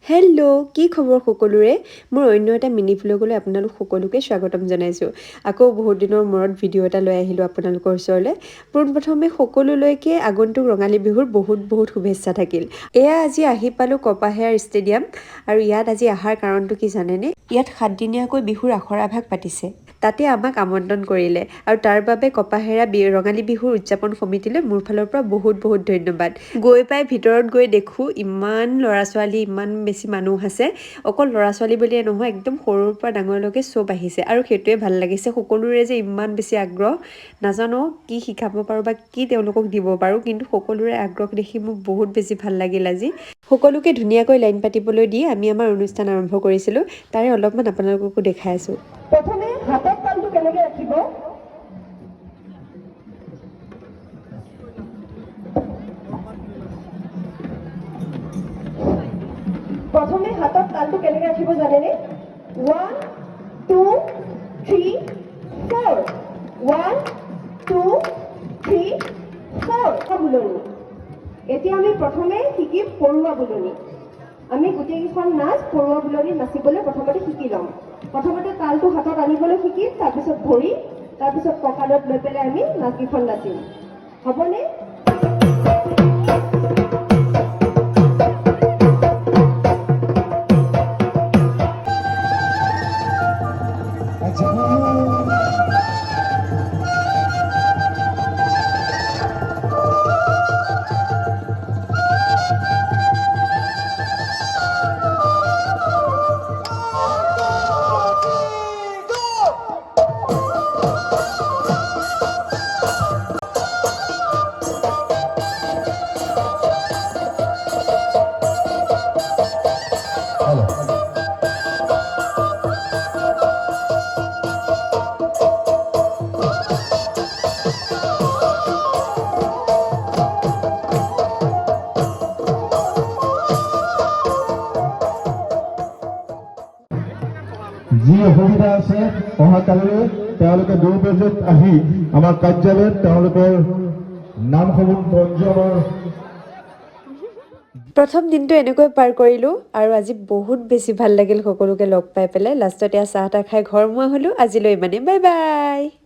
hello' কি খবৰ সকলোৰে মোৰ অন্য এটা মিনি ভ্লগলৈ আপোনালোক সকলোকে স্বাগতম জনাইছোঁ আকৌ বহুত দিনৰ মূৰত ভিডিঅ' এটা লৈ আহিলোঁ আপোনালোকৰ ওচৰলৈ পোনপ্ৰথমে সকলোলৈকে আগন্তুক ৰঙালী বিহুৰ বহুত শুভেচ্ছা থাকিল এয়া আজি আহি পালোঁ কপাহেয়াৰ ষ্টেডিয়াম আৰু ইয়াত আজি অহাৰ কাৰণটো কি জানেনে ইয়াত 7 দিনীয়াকৈ বিহুৰ আখৰা ভাগ পাতিছে তাতে আমাক আমন্ত্ৰণ কৰিলে আৰু তাৰ বাবে কপাহেৰা ৰঙালী বিহুৰ উদযাপন সমিতিলৈ মোৰ ফালৰ পৰা বহুত ধন্যবাদ গৈ পাই ভিতৰত গৈ দেখোঁ ইমান ল'ৰা ছোৱালী ইমান বেছি মানুহ আছে অকল ল'ৰা ছোৱালী বুলিয়ে নহয় একদম সৰুৰ পৰা ডাঙৰলৈকে চব আহিছে আৰু সেইটোৱে ভাল লাগিছে সকলোৰে যে ইমান বেছি আগ্ৰহ নাজানো কি শিকাব পাৰো বা কি তেওঁলোকক দিব পাৰো কিন্তু সকলোৰে আগ্ৰহ দেখি মোক বহুত বেছি ভাল লাগিল আজি সকলোকে ধুনীয়াকৈ লাইন পাতিবলৈ দি আমি আমাৰ অনুষ্ঠান আৰম্ভ কৰিছিলোঁ তাৰে অলপমান আপোনালোককো দেখাই আছোঁ প্ৰথমে হাতত তালটো কেনেকৈ ৰাখিব প্ৰথমে হাতত তালটো কেনেকৈ ৰাখিব জানেনে 1 2 3 4 1 2 3 4 বুলনি এতিয়া আমি প্ৰথমে শিকিম পৰুৱা বুলনি আমি গোটেইকেইখন নাচ পৰুৱা বুলনিত নাচিবলৈ প্ৰথমতে শিকি ল'ম প্ৰথমতে তালটো হাতত আনিবলৈ শিকিম তাৰপিছত ভৰি তাৰপিছত কঁকালত লৈ পেলাই আমি নাচকেইখন নাচিম হ'বনে যি অসুবিধা আছে অহাকালিলৈ তেওঁলোকে 2 বজাত আহি আমাৰ কাৰ্যালয়ত তেওঁলোকৰ নামসমূহ পঞ্জীয়নৰ প্ৰথম দিনটো এনেকৈ পাৰ কৰিলোঁ আৰু আজি বহুত বেছি ভাল লাগিল সকলোকে লগ পাই পেলাই লাষ্টত এয়া চাহ তাহ খাই ঘৰমুৱা হ'লোঁ আজিলৈ ইমানেই বাই বাই